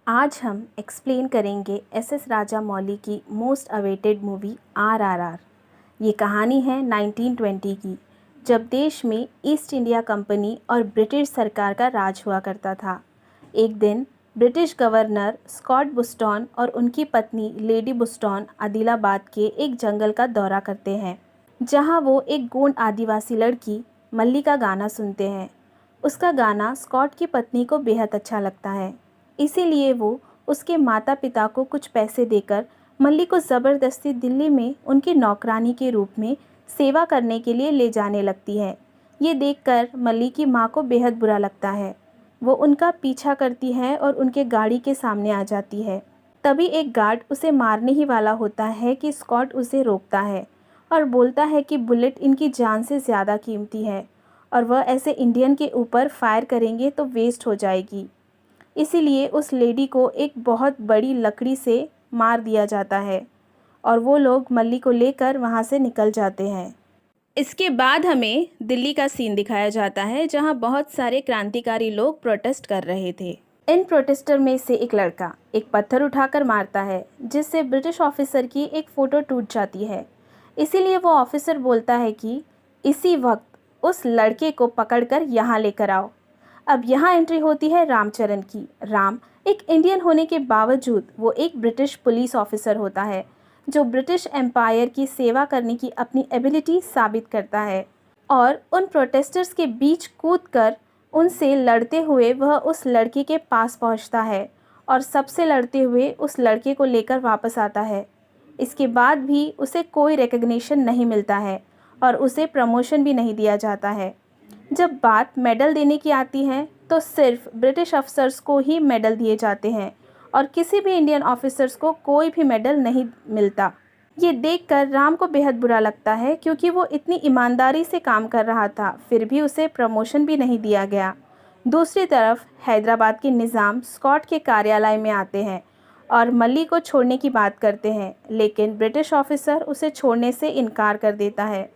आज हम एक्सप्लेन करेंगे एस राजामौली की मोस्ट अवेटेड मूवी आरआरआर। ये कहानी है 1920 की, जब देश में ईस्ट इंडिया कंपनी और ब्रिटिश सरकार का राज हुआ करता था। एक दिन ब्रिटिश गवर्नर स्कॉट बुस्टन और उनकी पत्नी लेडी बुस्टन आदिलाबाद के एक जंगल का दौरा करते हैं, जहां वो एक गोंड आदिवासी लड़की मल्ली का गाना सुनते हैं। उसका गाना स्कॉट की पत्नी को बेहद अच्छा लगता है, इसीलिए वो उसके माता पिता को कुछ पैसे देकर मल्ली को ज़बरदस्ती दिल्ली में उनकी नौकरानी के रूप में सेवा करने के लिए ले जाने लगती है। ये देखकर मल्ली की माँ को बेहद बुरा लगता है। वो उनका पीछा करती है और उनके गाड़ी के सामने आ जाती है। तभी एक गार्ड उसे मारने ही वाला होता है कि स्कॉट उसे रोकता है और बोलता है कि बुलेट इनकी जान से ज़्यादा कीमती है और वह ऐसे इंडियन के ऊपर फायर करेंगे तो वेस्ट हो जाएगी। इसीलिए उस लेडी को एक बहुत बड़ी लकड़ी से मार दिया जाता है और वो लोग मल्ली को लेकर वहाँ से निकल जाते हैं। इसके बाद हमें दिल्ली का सीन दिखाया जाता है, जहाँ बहुत सारे क्रांतिकारी लोग प्रोटेस्ट कर रहे थे। इन प्रोटेस्टर में से एक लड़का एक पत्थर उठाकर मारता है, जिससे ब्रिटिश ऑफिसर की एक फ़ोटो टूट जाती है। इसीलिए वो ऑफिसर बोलता है कि इसी वक्त उस लड़के को पकड़कर यहाँ लेकर आओ। अब यहाँ एंट्री होती है रामचरण की। राम एक इंडियन होने के बावजूद वो एक ब्रिटिश पुलिस ऑफिसर होता है, जो ब्रिटिश एम्पायर की सेवा करने की अपनी एबिलिटी साबित करता है और उन प्रोटेस्टर्स के बीच कूदकर उनसे लड़ते हुए वह उस लड़के के पास पहुंचता है और सबसे लड़ते हुए उस लड़के को लेकर वापस आता है। इसके बाद भी उसे कोई रिकग्निशन नहीं मिलता है और उसे प्रमोशन भी नहीं दिया जाता है। जब बात मेडल देने की आती है तो सिर्फ ब्रिटिश अफसर्स को ही मेडल दिए जाते हैं और किसी भी इंडियन ऑफिसर्स को कोई भी मेडल नहीं मिलता। ये देखकर राम को बेहद बुरा लगता है, क्योंकि वो इतनी ईमानदारी से काम कर रहा था, फिर भी उसे प्रमोशन भी नहीं दिया गया। दूसरी तरफ हैदराबाद के निज़ाम स्कॉट के कार्यालय में आते हैं और मल्ली को छोड़ने की बात करते हैं, लेकिन ब्रिटिश ऑफिसर उसे छोड़ने से इनकार कर देता है।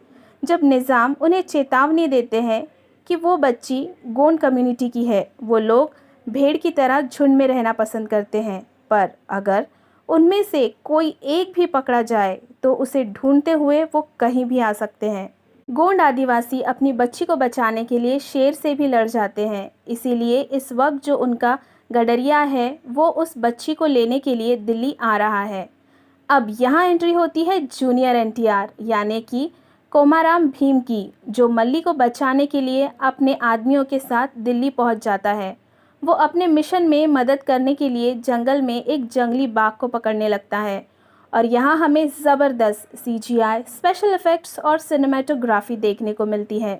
जब निज़ाम उन्हें चेतावनी देते हैं कि वो बच्ची गोंड कम्युनिटी की है, वो लोग भेड़ की तरह झुंड में रहना पसंद करते हैं, पर अगर उनमें से कोई एक भी पकड़ा जाए तो उसे ढूंढते हुए वो कहीं भी आ सकते हैं। गोंड आदिवासी अपनी बच्ची को बचाने के लिए शेर से भी लड़ जाते हैं, इसीलिए इस वक्त जो उनका गडरिया है वो उस बच्ची को लेने के लिए दिल्ली आ रहा है। अब यहाँ एंट्री होती है जूनियर एनटीआर यानी कि कोमाराम भीम की, जो मल्ली को बचाने के लिए अपने आदमियों के साथ दिल्ली पहुंच जाता है। वो अपने मिशन में मदद करने के लिए जंगल में एक जंगली बाघ को पकड़ने लगता है और यहाँ हमें ज़बरदस्त सीजीआई, स्पेशल इफ़ेक्ट्स और सिनेमेटोग्राफी देखने को मिलती है।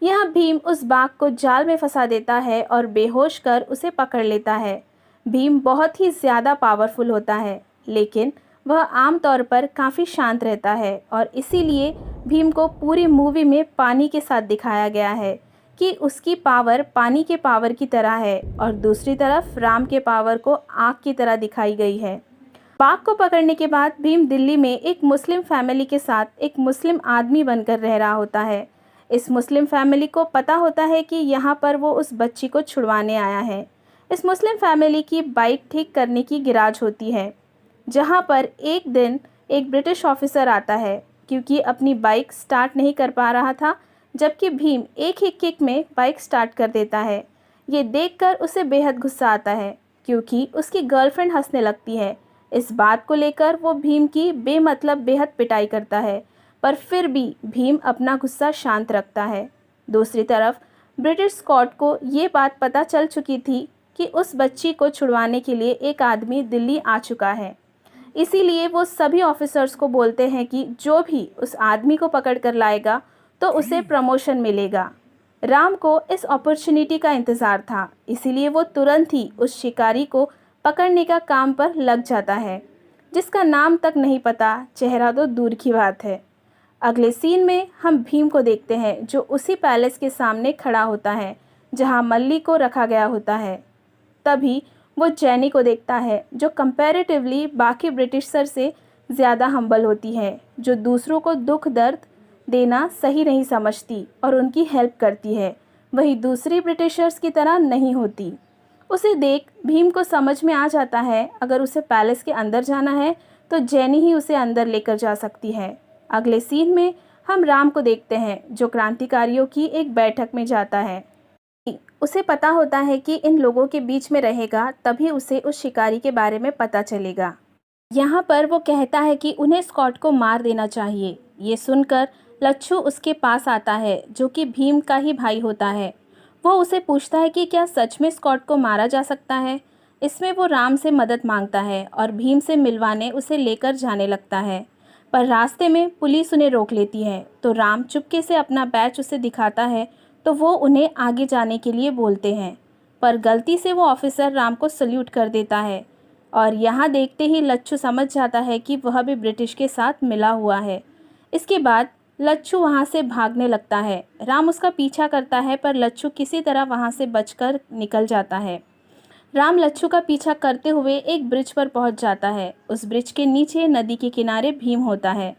यहाँ भीम उस बाघ को जाल में फंसा देता है और बेहोश कर उसे पकड़ लेता है। भीम बहुत ही ज़्यादा पावरफुल होता है, लेकिन वह आमतौर पर काफ़ी शांत रहता है और इसीलिए भीम को पूरी मूवी में पानी के साथ दिखाया गया है कि उसकी पावर पानी के पावर की तरह है और दूसरी तरफ राम के पावर को आग की तरह दिखाई गई है। बाघ को पकड़ने के बाद भीम दिल्ली में एक मुस्लिम फैमिली के साथ एक मुस्लिम आदमी बनकर रह रहा होता है। इस मुस्लिम फैमिली को पता होता है कि यहाँ पर वो उस बच्ची को छुड़वाने आया है। इस मुस्लिम फैमिली की बाइक ठीक करने की गिराज होती है, जहाँ पर एक दिन एक ब्रिटिश ऑफिसर आता है, क्योंकि अपनी बाइक स्टार्ट नहीं कर पा रहा था, जबकि भीम एक ही किक में बाइक स्टार्ट कर देता है। ये देखकर उसे बेहद गुस्सा आता है, क्योंकि उसकी गर्लफ्रेंड हंसने लगती है। इस बात को लेकर वो भीम की बेमतलब बेहद पिटाई करता है, पर फिर भी भीम अपना गुस्सा शांत रखता है। दूसरी तरफ ब्रिटिश स्कॉट को ये बात पता चल चुकी थी कि उस बच्ची को छुड़वाने के लिए एक आदमी दिल्ली आ चुका है। इसीलिए वो सभी ऑफिसर्स को बोलते हैं कि जो भी उस आदमी को पकड़ कर लाएगा तो उसे प्रमोशन मिलेगा। राम को इस अपॉर्चुनिटी का इंतज़ार था, इसीलिए वो तुरंत ही उस शिकारी को पकड़ने का काम पर लग जाता है, जिसका नाम तक नहीं पता, चेहरा तो दूर की बात है। अगले सीन में हम भीम को देखते हैं, जो उसी पैलेस के सामने खड़ा होता है जहां मल्ली को रखा गया होता है। तभी वो जैनी को देखता है, जो कंपैरेटिवली बाकी ब्रिटिशर से ज़्यादा हम्बल होती है, जो दूसरों को दुख दर्द देना सही नहीं समझती और उनकी हेल्प करती है, वही दूसरी ब्रिटिशर्स की तरह नहीं होती। उसे देख भीम को समझ में आ जाता है अगर उसे पैलेस के अंदर जाना है तो जेनी ही उसे अंदर लेकर जा सकती है। अगले सीन में हम राम को देखते हैं जो क्रांतिकारियों की एक बैठक में जाता है। उसे पता होता है कि इन लोगों के बीच में रहेगा तभी उसे उस शिकारी के बारे में पता चलेगा। यहाँ पर वो कहता है कि उन्हें स्कॉट को मार देना चाहिए। ये सुनकर लच्छू उसके पास आता है जो कि भीम का ही भाई होता है। वो उसे पूछता है कि क्या सच में स्कॉट को मारा जा सकता है। इसमें वो राम से मदद मांगता है और भीम से मिलवाने उसे लेकर जाने लगता है, पर रास्ते में पुलिस उन्हें रोक लेती है। तो राम चुपके से अपना बैच उसे दिखाता है तो वो उन्हें आगे जाने के लिए बोलते हैं, पर गलती से वो ऑफिसर राम को सल्यूट कर देता है और यहाँ देखते ही लच्छू समझ जाता है कि वह भी ब्रिटिश के साथ मिला हुआ है। इसके बाद लच्छू वहाँ से भागने लगता है। राम उसका पीछा करता है पर लच्छू किसी तरह वहाँ से बचकर निकल जाता है। राम लच्छू का पीछा करते हुए एक ब्रिज पर पहुँच जाता है। उस ब्रिज के नीचे नदी के किनारे भीम होता है।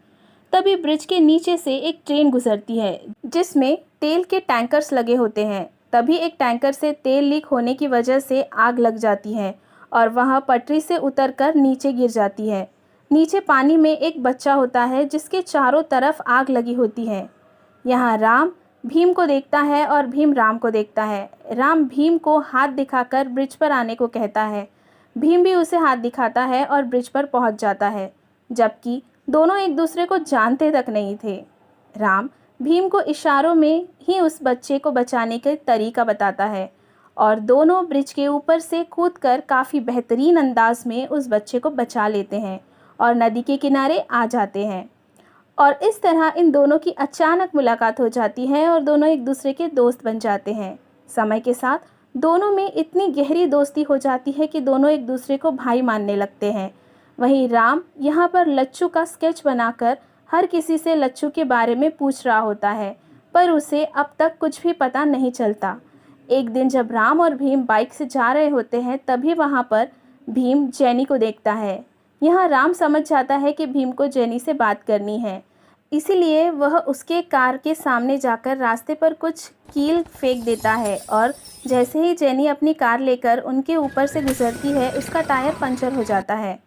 तभी ब्रिज के नीचे से एक ट्रेन गुजरती है जिसमें तेल के टैंकर्स लगे होते हैं। तभी एक टैंकर से तेल लीक होने की वजह से आग लग जाती है और वह पटरी से उतरकर नीचे गिर जाती है। नीचे पानी में एक बच्चा होता है जिसके चारों तरफ आग लगी होती है। यहाँ राम भीम को देखता है और भीम राम को देखता है। राम भीम को हाथ दिखाकर ब्रिज पर आने को कहता है। भीम भी उसे हाथ दिखाता है और ब्रिज पर पहुंच जाता है, जबकि दोनों एक दूसरे को जानते तक नहीं थे। राम भीम को इशारों में ही उस बच्चे को बचाने का तरीका बताता है और दोनों ब्रिज के ऊपर से कूदकर काफ़ी बेहतरीन अंदाज में उस बच्चे को बचा लेते हैं और नदी के किनारे आ जाते हैं। और इस तरह इन दोनों की अचानक मुलाकात हो जाती है और दोनों एक दूसरे के दोस्त बन जाते हैं। समय के साथ दोनों में इतनी गहरी दोस्ती हो जाती है कि दोनों एक दूसरे को भाई मानने लगते हैं। वहीं राम यहाँ पर लच्छू का स्केच बनाकर हर किसी से लच्छू के बारे में पूछ रहा होता है, पर उसे अब तक कुछ भी पता नहीं चलता। एक दिन जब राम और भीम बाइक से जा रहे होते हैं तभी वहाँ पर भीम जेनी को देखता है। यहाँ राम समझ जाता है कि भीम को जेनी से बात करनी है, इसीलिए वह उसके कार के सामने जाकर रास्ते पर कुछ कील फेंक देता है और जैसे ही जेनी अपनी कार लेकर उनके ऊपर से गुजरती है उसका टायर पंचर हो जाता है।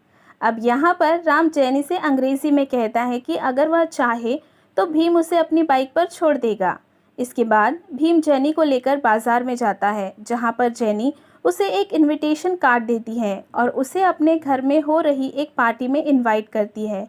अब यहाँ पर राम जेनी से अंग्रेज़ी में कहता है कि अगर वह चाहे तो भीम उसे अपनी बाइक पर छोड़ देगा। इसके बाद भीम जेनी को लेकर बाज़ार में जाता है जहाँ पर जेनी उसे एक इनविटेशन कार्ड देती है और उसे अपने घर में हो रही एक पार्टी में इनवाइट करती है।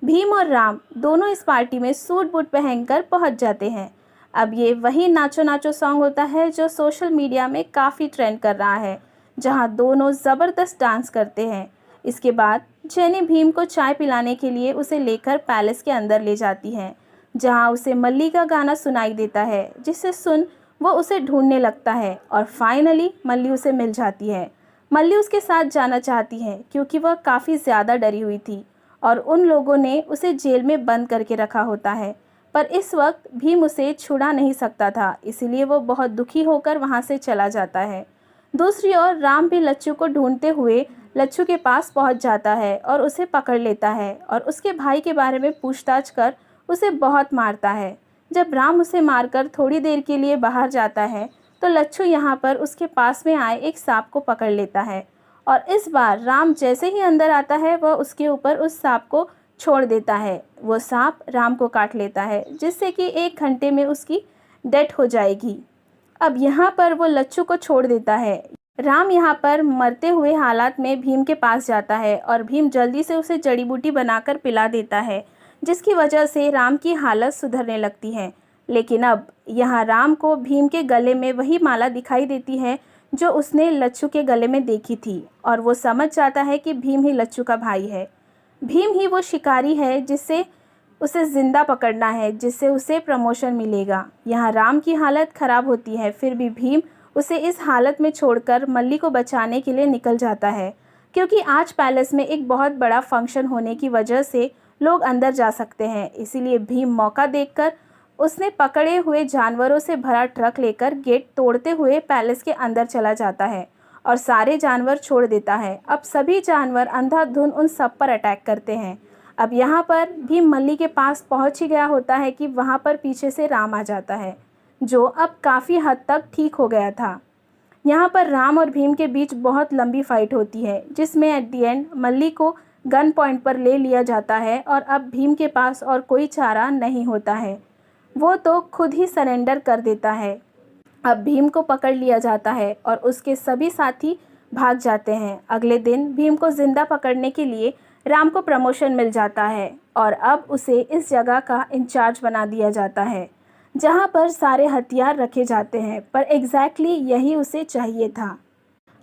भीम और राम दोनों इस पार्टी में सूट बूट पहनकर पहुंच जाते हैं। अब ये वही नाचो नाचो सॉन्ग होता है जो सोशल मीडिया में काफ़ी ट्रेंड कर रहा है, जहां दोनों ज़बरदस्त डांस करते हैं। इसके बाद जेनी भीम को चाय पिलाने के लिए उसे लेकर पैलेस के अंदर ले जाती है, जहां उसे मल्ली का गाना सुनाई देता है, जिसे सुन वो उसे ढूंढने लगता है और फाइनली मल्ली उसे मिल जाती है। मल्ली उसके साथ जाना चाहती है क्योंकि वह काफ़ी ज़्यादा डरी हुई थी और उन लोगों ने उसे जेल में बंद करके रखा होता है, पर इस वक्त भीम उसे छुड़ा नहीं सकता था, इसीलिए वो बहुत दुखी होकर वहाँ से चला जाता है। दूसरी ओर राम भी लच्छू को ढूंढते हुए लच्छू के पास पहुँच जाता है और उसे पकड़ लेता है और उसके भाई के बारे में पूछताछ कर उसे बहुत मारता है। जब राम उसे मारकर थोड़ी देर के लिए बाहर जाता है तो लच्छू यहाँ पर उसके पास में आए एक सांप को पकड़ लेता है और इस बार राम जैसे ही अंदर आता है वह उसके ऊपर उस सांप को छोड़ देता है। वो सांप राम को काट लेता है जिससे कि 1 घंटे में उसकी डेथ हो जाएगी। अब यहाँ पर वो लच्छू को छोड़ देता है। राम यहाँ पर मरते हुए हालात में भीम के पास जाता है और भीम जल्दी से उसे जड़ी बूटी बनाकर पिला देता है, जिसकी वजह से राम की हालत सुधरने लगती है। लेकिन अब यहाँ राम को भीम के गले में वही माला दिखाई देती है जो उसने लच्छू के गले में देखी थी और वो समझ जाता है कि भीम ही लच्छू का भाई है। भीम ही वो शिकारी है जिससे उसे ज़िंदा पकड़ना है, जिससे उसे प्रमोशन मिलेगा। यहाँ राम की हालत ख़राब होती है, फिर भी भीम उसे इस हालत में छोड़कर मल्ली को बचाने के लिए निकल जाता है, क्योंकि आज पैलेस में एक बहुत बड़ा फंक्शन होने की वजह से लोग अंदर जा सकते हैं। इसीलिए भीम मौका देखकर उसने पकड़े हुए जानवरों से भरा ट्रक लेकर गेट तोड़ते हुए पैलेस के अंदर चला जाता है और सारे जानवर छोड़ देता है। अब सभी जानवर अंधाधुंध उन सब पर अटैक करते हैं। अब यहाँ पर भीम मल्ली के पास पहुँच ही गया होता है कि वहाँ पर पीछे से राम आ जाता है, जो अब काफ़ी हद तक ठीक हो गया था। यहाँ पर राम और भीम के बीच बहुत लंबी फाइट होती है, जिसमें एट दी एंड मल्ली को गन पॉइंट पर ले लिया जाता है और अब भीम के पास और कोई चारा नहीं होता है। वो तो खुद ही सरेंडर कर देता है। अब भीम को पकड़ लिया जाता है और उसके सभी साथी भाग जाते हैं। अगले दिन भीम को जिंदा पकड़ने के लिए राम को प्रमोशन मिल जाता है और अब उसे इस जगह का इंचार्ज बना दिया जाता है जहां पर सारे हथियार रखे जाते हैं, पर एग्जैक्टली यही उसे चाहिए था।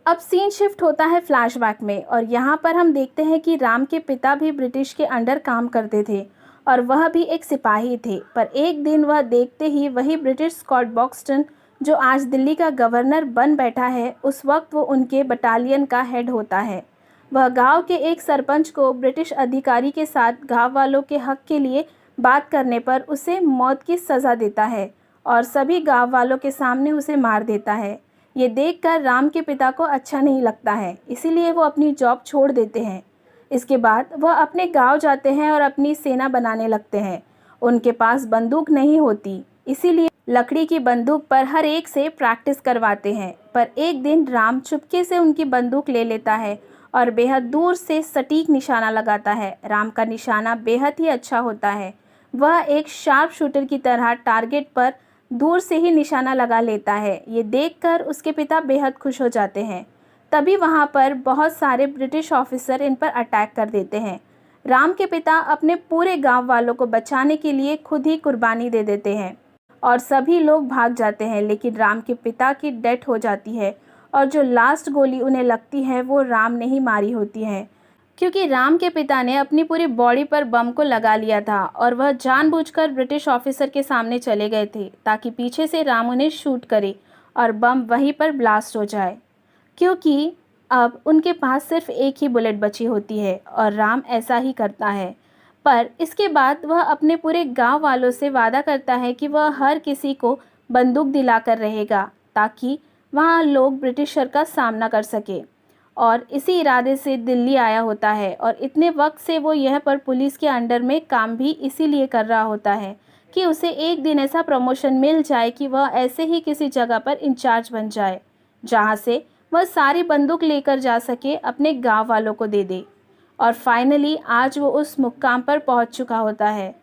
अब सीन शिफ्ट होता है फ्लैशबैक में और यहाँ पर हम देखते हैं कि राम के पिता भी ब्रिटिश के अंडर काम करते थे और वह भी एक सिपाही थे, पर एक दिन वह देखते ही वही ब्रिटिश स्कॉट बॉक्सटन जो आज दिल्ली का गवर्नर बन बैठा है, उस वक्त वो उनके बटालियन का हेड होता है। वह गांव के एक सरपंच को ब्रिटिश अधिकारी के साथ गांव वालों के हक के लिए बात करने पर उसे मौत की सज़ा देता है और सभी गांव वालों के सामने उसे मार देता है। ये देखकर राम के पिता को अच्छा नहीं लगता है, इसीलिए वो अपनी जॉब छोड़ देते हैं। इसके बाद वह अपने गांव जाते हैं और अपनी सेना बनाने लगते हैं। उनके पास बंदूक नहीं होती, इसीलिए लकड़ी की बंदूक पर हर एक से प्रैक्टिस करवाते हैं। पर एक दिन राम चुपके से उनकी बंदूक ले लेता है और बेहद दूर से सटीक निशाना लगाता है। राम का निशाना बेहद ही अच्छा होता है। वह एक शार्प शूटर की तरह टारगेट पर दूर से ही निशाना लगा लेता है। ये देखकर उसके पिता बेहद खुश हो जाते हैं। तभी वहाँ पर बहुत सारे ब्रिटिश ऑफिसर इन पर अटैक कर देते हैं। राम के पिता अपने पूरे गांव वालों को बचाने के लिए खुद ही कुर्बानी दे देते हैं और सभी लोग भाग जाते हैं, लेकिन राम के पिता की डेथ हो जाती है और जो लास्ट गोली उन्हें लगती है वो राम ने ही मारी होती है, क्योंकि राम के पिता ने अपनी पूरी बॉडी पर बम को लगा लिया था और वह जानबूझकर ब्रिटिश ऑफिसर के सामने चले गए थे ताकि पीछे से राम उन्हें शूट करे और बम वहीं पर ब्लास्ट हो जाए, क्योंकि अब उनके पास सिर्फ एक ही बुलेट बची होती है और राम ऐसा ही करता है। पर इसके बाद वह अपने पूरे गांव वालों से वादा करता है कि वह हर किसी को बंदूक दिलाकर रहेगा ताकि वहाँ लोग ब्रिटिशर का सामना कर सके, और इसी इरादे से दिल्ली आया होता है और इतने वक्त से वो यह पर पुलिस के अंडर में काम भी इसीलिए कर रहा होता है कि उसे एक दिन ऐसा प्रमोशन मिल जाए कि वह ऐसे ही किसी जगह पर इंचार्ज बन जाए जहाँ से वह सारी बंदूक लेकर जा सके, अपने गांव वालों को दे दे। और फाइनली आज वो उस मुकाम पर पहुंच चुका होता है।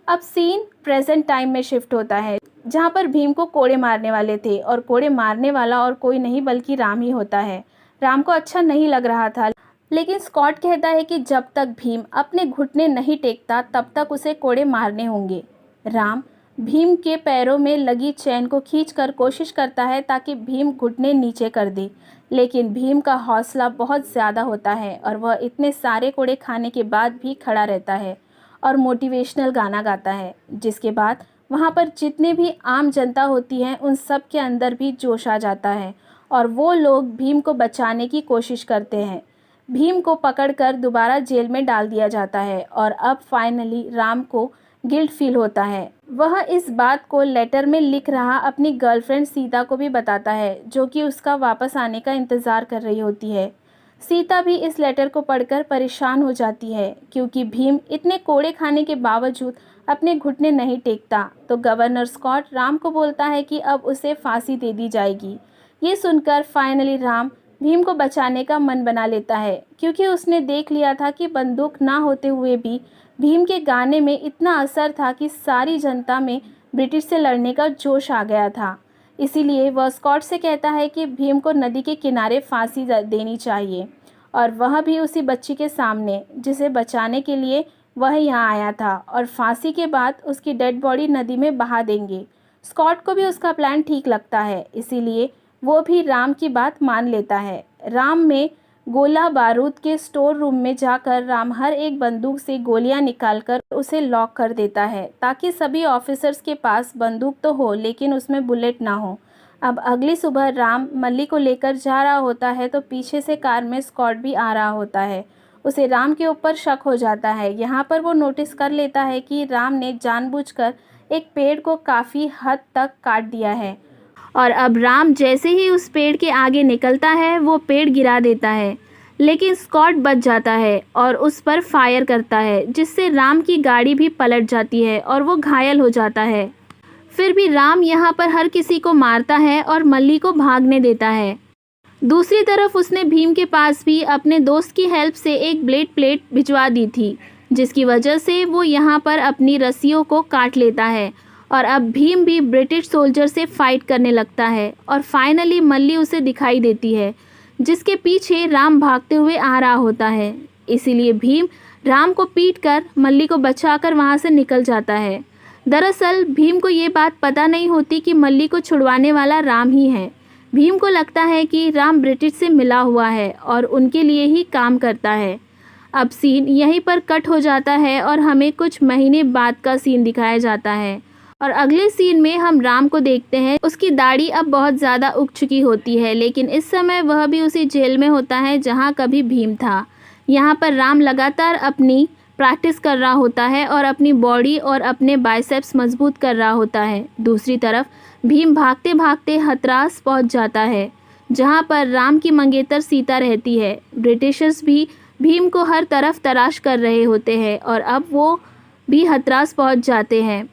अब सीन प्रेजेंट टाइम में शिफ्ट होता है जहां पर भीम को कोड़े मारने वाले थे और कोड़े मारने वाला और कोई नहीं बल्कि राम ही होता है। राम को अच्छा नहीं लग रहा था, लेकिन स्कॉट कहता है कि जब तक भीम अपने घुटने नहीं टेकता तब तक उसे कोड़े मारने होंगे। राम भीम के पैरों में लगी चेन को खींचकर कोशिश करता है ताकि भीम घुटने नीचे कर दे, लेकिन भीम का हौसला बहुत ज़्यादा होता है और वह इतने सारे कोड़े खाने के बाद भी खड़ा रहता है और मोटिवेशनल गाना गाता है, जिसके बाद वहाँ पर जितने भी आम जनता होती है उन सब के अंदर भी जोश आ जाता है और वो लोग भीम को बचाने की कोशिश करते हैं। भीम को पकड़कर दोबारा जेल में डाल दिया जाता है और अब फाइनली राम को गिल्ट फील होता है। वह इस बात को लेटर में लिख रहा अपनी गर्लफ्रेंड सीता को भी बताता है, जो कि उसका वापस आने का इंतज़ार कर रही होती है। सीता भी इस लेटर को पढ़कर परेशान हो जाती है क्योंकि भीम इतने कोड़े खाने के बावजूद अपने घुटने नहीं टेकता, तो गवर्नर स्कॉट राम को बोलता है कि अब उसे फांसी दे दी जाएगी। ये सुनकर फाइनली राम भीम को बचाने का मन बना लेता है, क्योंकि उसने देख लिया था कि बंदूक ना होते हुए भी भीम के गाने में इतना असर था कि सारी जनता में ब्रिटिश से लड़ने का जोश आ गया था। इसीलिए वह स्कॉट से कहता है कि भीम को नदी के किनारे फांसी देनी चाहिए, और वह भी उसी बच्ची के सामने जिसे बचाने के लिए वह यहाँ आया था, और फांसी के बाद उसकी डेड बॉडी नदी में बहा देंगे। स्कॉट को भी उसका प्लान ठीक लगता है, इसीलिए वो भी राम की बात मान लेता है। राम में गोला बारूद के स्टोर रूम में जाकर राम हर एक बंदूक से गोलियां निकालकर उसे लॉक कर देता है ताकि सभी ऑफिसर्स के पास बंदूक तो हो लेकिन उसमें बुलेट ना हो। अब अगली सुबह राम मल्ली को लेकर जा रहा होता है तो पीछे से कार में स्कॉट भी आ रहा होता है। उसे राम के ऊपर शक हो जाता है। यहाँ पर वो नोटिस कर लेता है कि राम ने जानबूझकर एक पेड़ को काफ़ी हद तक काट दिया है, और अब राम जैसे ही उस पेड़ के आगे निकलता है वो पेड़ गिरा देता है, लेकिन स्कॉट बच जाता है और उस पर फायर करता है, जिससे राम की गाड़ी भी पलट जाती है और वो घायल हो जाता है। फिर भी राम यहाँ पर हर किसी को मारता है और मल्ली को भागने देता है। दूसरी तरफ उसने भीम के पास भी अपने दोस्त की हेल्प से एक ब्लेड प्लेट भिजवा दी थी, जिसकी वजह से वो यहाँ पर अपनी रस्सियों को काट लेता है और अब भीम भी ब्रिटिश सोल्जर से फाइट करने लगता है और फाइनली मल्ली उसे दिखाई देती है, जिसके पीछे राम भागते हुए आ रहा होता है। इसीलिए भीम राम को पीटकर मल्ली को बचाकर वहाँ से निकल जाता है। दरअसल भीम को ये बात पता नहीं होती कि मल्ली को छुड़वाने वाला राम ही है। भीम को लगता है कि राम ब्रिटिश से मिला हुआ है और उनके लिए ही काम करता है। अब सीन यहीं पर कट हो जाता है और हमें कुछ महीने बाद का सीन दिखाया जाता है और अगले सीन में हम राम को देखते हैं। उसकी दाढ़ी अब बहुत ज़्यादा उग चुकी होती है, लेकिन इस समय वह भी उसी जेल में होता है जहाँ कभी भीम था। यहाँ पर राम लगातार अपनी प्रैक्टिस कर रहा होता है और अपनी बॉडी और अपने बाइसेप्स मजबूत कर रहा होता है। दूसरी तरफ भीम भागते भागते हथरास पहुंच जाता है, जहां पर राम की मंगेतर सीता रहती है। ब्रिटिशर्स भी भीम को हर तरफ तलाश कर रहे होते हैं और अब वो भी हथरास पहुंच जाते हैं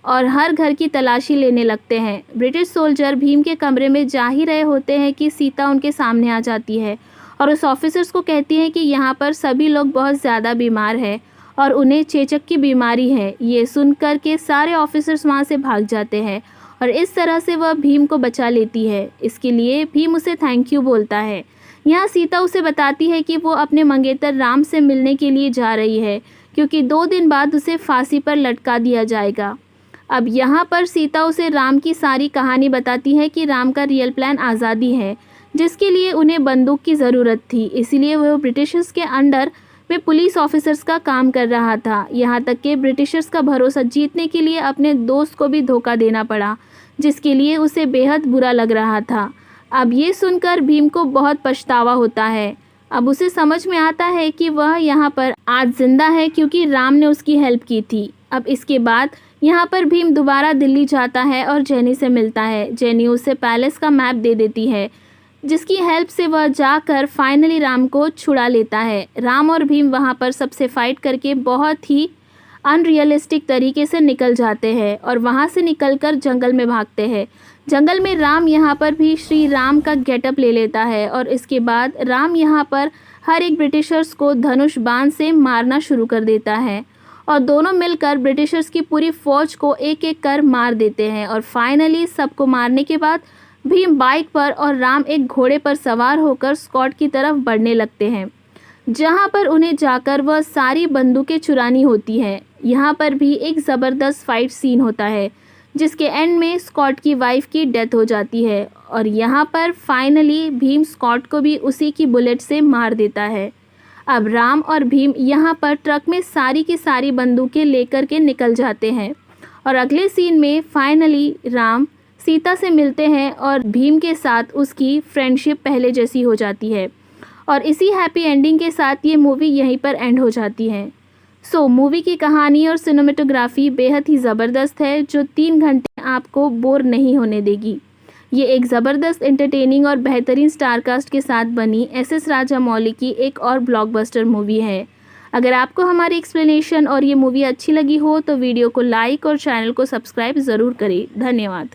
और हर घर की तलाशी लेने लगते हैं। ब्रिटिश सोल्जर भीम के कमरे में जा ही रहे होते हैं कि सीता उनके सामने आ जाती है और उस ऑफिसर्स को कहती है कि यहाँ पर सभी लोग बहुत ज़्यादा बीमार हैं और उन्हें चेचक की बीमारी है। ये सुनकर के सारे ऑफिसर्स वहाँ से भाग जाते हैं और इस तरह से वह भीम को बचा लेती है। इसके लिए भीम उसे थैंक यू बोलता है। यहाँ सीता उसे बताती है कि वो अपने मंगेतर राम से मिलने के लिए जा रही है, क्योंकि 2 दिन बाद उसे फांसी पर लटका दिया जाएगा। अब यहाँ पर सीता उसे राम की सारी कहानी बताती है कि राम का रियल प्लान आज़ादी है, जिसके लिए उन्हें बंदूक की ज़रूरत थी। इसीलिए वह ब्रिटिशर्स के अंडर में पुलिस ऑफिसर्स का काम कर रहा था। यहाँ तक कि ब्रिटिशर्स का भरोसा जीतने के लिए अपने दोस्त को भी धोखा देना पड़ा, जिसके लिए उसे बेहद बुरा लग रहा था। अब ये सुनकर भीम को बहुत पछतावा होता है। अब उसे समझ में आता है कि वह यहाँ पर आज जिंदा है क्योंकि राम ने उसकी हेल्प की थी। अब इसके बाद यहाँ पर भीम दोबारा दिल्ली जाता है और जेनी से मिलता है। जेनी उसे पैलेस का मैप दे देती है, जिसकी हेल्प से वह जाकर फाइनली राम को छुड़ा लेता है। राम और भीम वहाँ पर सबसे फाइट करके बहुत ही अनरियलिस्टिक तरीके से निकल जाते हैं और वहाँ से निकलकर जंगल में भागते हैं। जंगल में राम यहाँ पर भी श्री राम का गेटअप ले लेता है और इसके बाद राम यहाँ पर हर एक ब्रिटिशर्स को धनुष बाण से मारना शुरू कर देता है और दोनों मिलकर ब्रिटिशर्स की पूरी फ़ौज को एक एक कर मार देते हैं। और फाइनली सबको मारने के बाद भीम बाइक पर और राम एक घोड़े पर सवार होकर स्कॉट की तरफ बढ़ने लगते हैं, जहां पर उन्हें जाकर वह सारी बंदूकें चुरानी होती है। यहाँ पर भी एक ज़बरदस्त फाइट सीन होता है, जिसके एंड में स्कॉट की वाइफ की डेथ हो जाती है और यहाँ पर फाइनली भीम स्कॉट को भी उसी की बुलेट से मार देता है। अब राम और भीम यहाँ पर ट्रक में सारी की सारी बंदूकें लेकर के निकल जाते हैं और अगले सीन में फाइनली राम सीता से मिलते हैं और भीम के साथ उसकी फ्रेंडशिप पहले जैसी हो जाती है और इसी हैप्पी एंडिंग के साथ ये मूवी यहीं पर एंड हो जाती है। सो मूवी की कहानी और सिनेमेटोग्राफी बेहद ही ज़बरदस्त है, जो 3 घंटे आपको बोर नहीं होने देगी। ये एक ज़बरदस्त एंटरटेनिंग और बेहतरीन स्टारकास्ट के साथ बनी एस.एस. राजामौली की एक और ब्लॉकबस्टर मूवी है। अगर आपको हमारी एक्सप्लेनेशन और ये मूवी अच्छी लगी हो तो वीडियो को लाइक और चैनल को सब्सक्राइब ज़रूर करें। धन्यवाद।